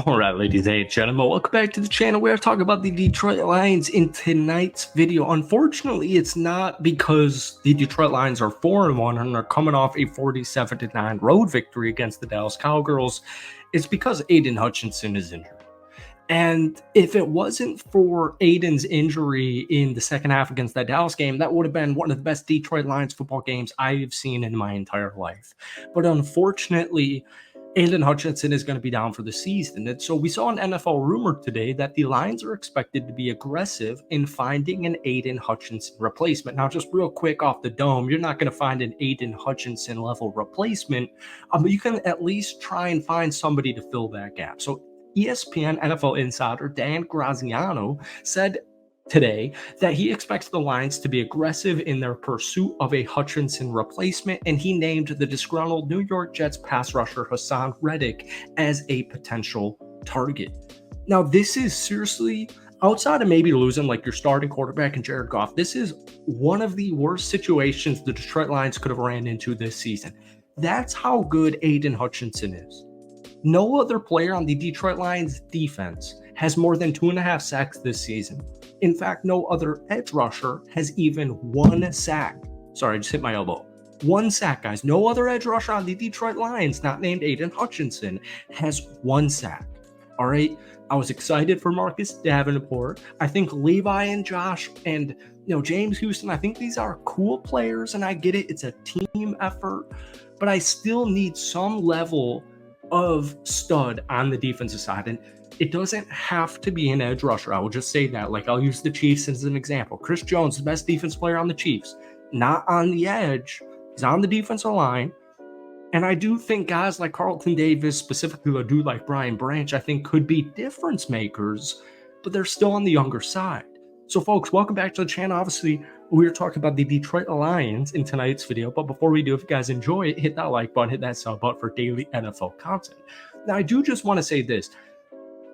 All right, ladies and gentlemen, welcome back to the channel. We're talking about the Detroit Lions in tonight's video. Unfortunately, it's not because the Detroit Lions are 4-1 and are coming off a 47-9 road victory against the Dallas Cowgirls. It's because Aiden Hutchinson is injured. And if it wasn't for Aiden's injury in the second half against that Dallas game, that would have been one of the best Detroit Lions football games I've seen in my entire life. But unfortunately, Aiden Hutchinson is going to be down for the season. And so we saw an NFL rumor today that the Lions are expected to be aggressive in finding an Aiden Hutchinson replacement. Now, just real quick off the dome, you're not going to find an Aiden Hutchinson level replacement, but you can at least try and find somebody to fill that gap. So ESPN NFL insider Dan Graziano said today that he expects the Lions to be aggressive in their pursuit of a Hutchinson replacement, and he named the disgruntled New York Jets pass rusher Hassan Reddick as a potential target. Now, this is seriously, outside of maybe losing like your starting quarterback and Jared Goff, this is one of the worst situations the Detroit Lions could have ran into this season. That's how good Aiden Hutchinson is. No other player on the Detroit Lions defense has more than 2.5 sacks this season. In fact, no other edge rusher has even 1 sack. Sorry, I just hit my elbow. 1 sack, guys. No other edge rusher on the Detroit Lions, not named Aiden Hutchinson, has 1 sack. All right. I was excited for Marcus Davenport. I think Levi and Josh and James Houston, I think these are cool players, and I get it. It's a team effort, but I still need some level of stud on the defensive side. And it doesn't have to be an edge rusher. I will just say that. Like, I'll use the Chiefs as an example. Chris Jones, the best defense player on the Chiefs, not on the edge. He's on the defensive line. And I do think guys like Carlton Davis, specifically a dude like Brian Branch, I think could be difference makers, but they're still on the younger side. So, folks, welcome back to the channel. Obviously, we're talking about the Detroit Lions in tonight's video. But before we do, if you guys enjoy it, hit that like button, hit that sub button for daily NFL content. Now, I do just want to say this.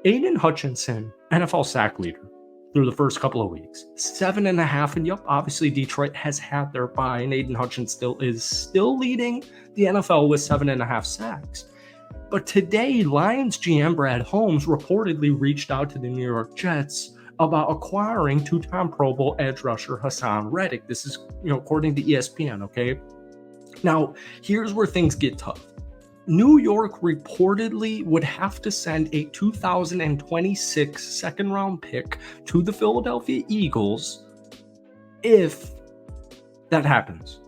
Aiden Hutchinson, NFL sack leader through the first couple of weeks, 7.5. And yep, obviously Detroit has had their bye, and Aiden Hutchinson is still leading the NFL with 7.5 sacks. But today, Lions GM Brad Holmes reportedly reached out to the New York Jets about acquiring 2-time Pro Bowl edge rusher Hassan Reddick. This is, according to ESPN, okay? Now, here's where things get tough. New York reportedly would have to send a 2026 second-round pick to the Philadelphia Eagles if that happens.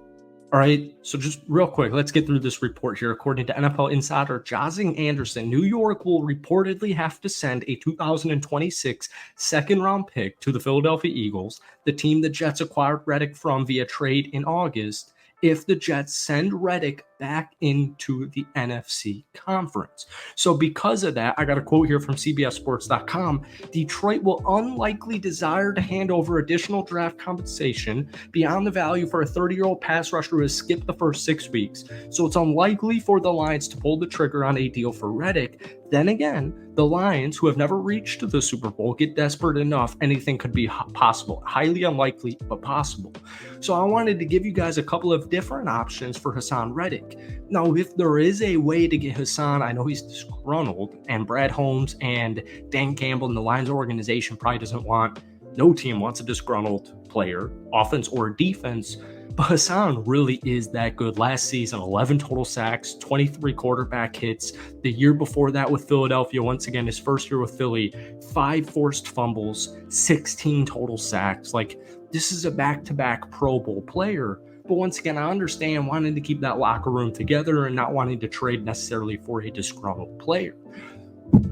All right, so just real quick, let's get through this report here. According to NFL insider Jazing Anderson, New York will reportedly have to send a 2026 second-round pick to the Philadelphia Eagles, the team the Jets acquired Reddick from via trade in August, if the Jets send Reddick back into the NFC conference. So because of that, I got a quote here from CBSSports.com. Detroit will unlikely desire to hand over additional draft compensation beyond the value for a 30-year-old pass rusher who has skipped the first 6 weeks. So it's unlikely for the Lions to pull the trigger on a deal for Reddick. Then again, the Lions, who have never reached the Super Bowl, get desperate enough, anything could be possible. Highly unlikely, but possible. So I wanted to give you guys a couple of different options for Hassan Reddick. Now, if there is a way to get Hassan, I know he's disgruntled, and Brad Holmes and Dan Campbell and the Lions organization probably doesn't want, no team wants a disgruntled player, offense or defense. But Hassan really is that good. Last season, 11 total sacks, 23 quarterback hits. The year before that with Philadelphia, once again, his first year with Philly, 5 forced fumbles, 16 total sacks. Like, this is a back-to-back Pro Bowl player. But once again, I understand wanting to keep that locker room together and not wanting to trade necessarily for a disgruntled player.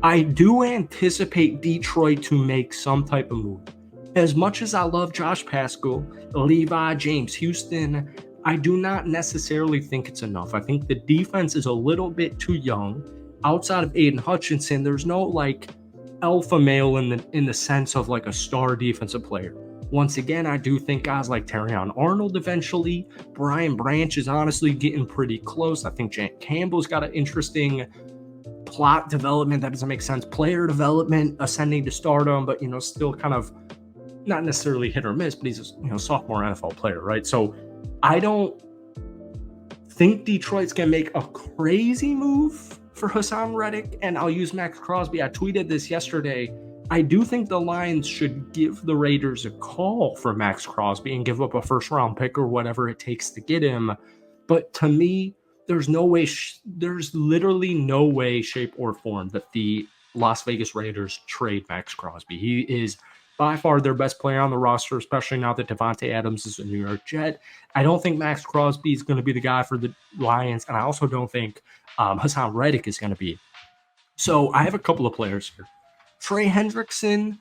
I do anticipate Detroit to make some type of move. As much as I love Josh Pascal, Levi, James Houston, I do not necessarily think it's enough. I think the defense is a little bit too young. Outside of Aiden Hutchinson, there's no like alpha male in the sense of like a star defensive player. Once again, I do think guys like Terrion Arnold eventually. Brian Branch is honestly getting pretty close. I think Jack Campbell's got an interesting plot development that doesn't make sense. Player development, ascending to stardom, but still kind of not necessarily hit or miss, but he's a sophomore NFL player, right? So I don't think Detroit's going to make a crazy move for Hassan Reddick, and I'll use Max Crosby. I tweeted this yesterday. I do think the Lions should give the Raiders a call for Max Crosby and give up a first-round pick or whatever it takes to get him. But to me, there's no way, there's literally no way, shape, or form that the Las Vegas Raiders trade Max Crosby. He is by far their best player on the roster, especially now that Devontae Adams is a New York Jet. I don't think Max Crosby is going to be the guy for the Lions, and I also don't think Hassan Reddick is going to be. So I have a couple of players here. Trey Hendrickson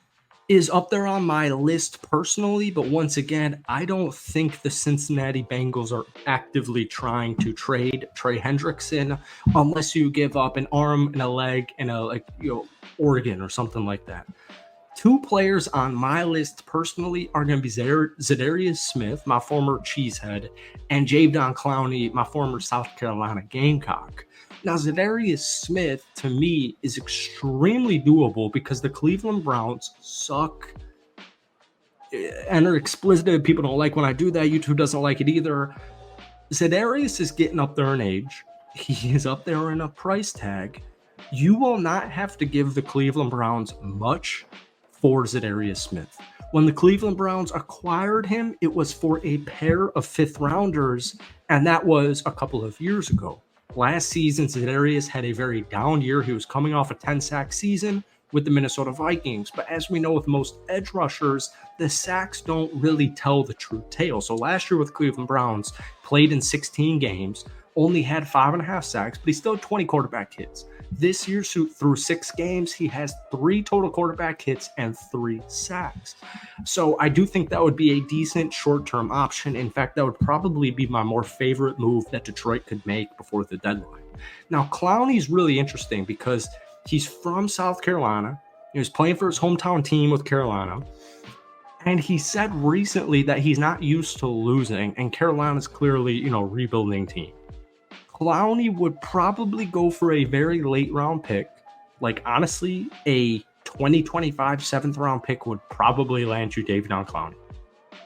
is up there on my list personally, but once again, I don't think the Cincinnati Bengals are actively trying to trade Trey Hendrickson unless you give up an arm and a leg and a organ or something like that. Two players on my list personally are going to be Zadarius Smith, my former Cheesehead, and Jadeveon Clowney, my former South Carolina Gamecock. Now, Zadarius Smith, to me, is extremely doable because the Cleveland Browns suck. Enter explicit. People don't like when I do that. YouTube doesn't like it either. Zadarius is getting up there in age. He is up there in a price tag. You will not have to give the Cleveland Browns much for Zadarius Smith. When the Cleveland Browns acquired him, it was for a pair of fifth-rounders, and that was a couple of years ago. Last season, Zadarius had a very down year. He was coming off a 10-sack season with the Minnesota Vikings. But as we know with most edge rushers, the sacks don't really tell the true tale. So last year with Cleveland Browns, played in 16 games, only had 5.5 sacks, but he still had 20 quarterback hits. This year, through 6 games, he has 3 total quarterback hits and 3 sacks. So I do think that would be a decent short-term option. In fact, that would probably be my more favorite move that Detroit could make before the deadline. Now, Clowney's really interesting because he's from South Carolina. He was playing for his hometown team with Carolina. And he said recently that he's not used to losing, and Carolina's clearly, rebuilding team. Clowney would probably go for a very late round pick. Like, honestly, a 2025 7th round pick would probably land you Jadeveon Clowney.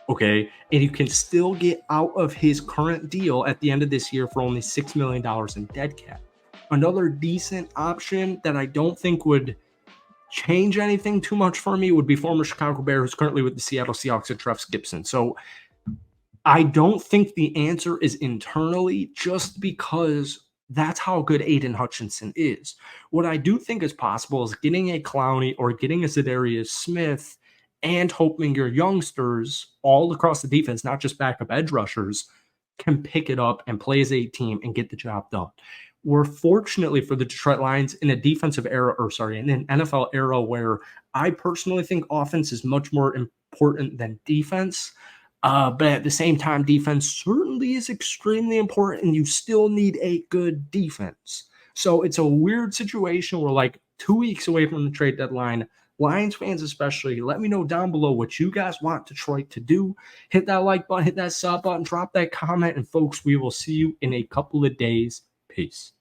Okay. And you can still get out of his current deal at the end of this year for only $6 million in dead cap. Another decent option that I don't think would change anything too much for me would be former Chicago Bear, who's currently with the Seattle Seahawks, and Trev Gibson. So I don't think the answer is internally, just because that's how good Aiden Hutchinson is. What I do think is possible is getting a Clowney or getting a Zadarius Smith and hoping your youngsters all across the defense, not just backup edge rushers, can pick it up and play as a team and get the job done. We're fortunately for the Detroit Lions in an NFL era where I personally think offense is much more important than defense. But at the same time, defense certainly is extremely important, and you still need a good defense. So it's a weird situation. We're like 2 weeks away from the trade deadline. Lions fans especially, let me know down below what you guys want Detroit to do. Hit that like button, hit that sub button, drop that comment, and folks, we will see you in a couple of days. Peace.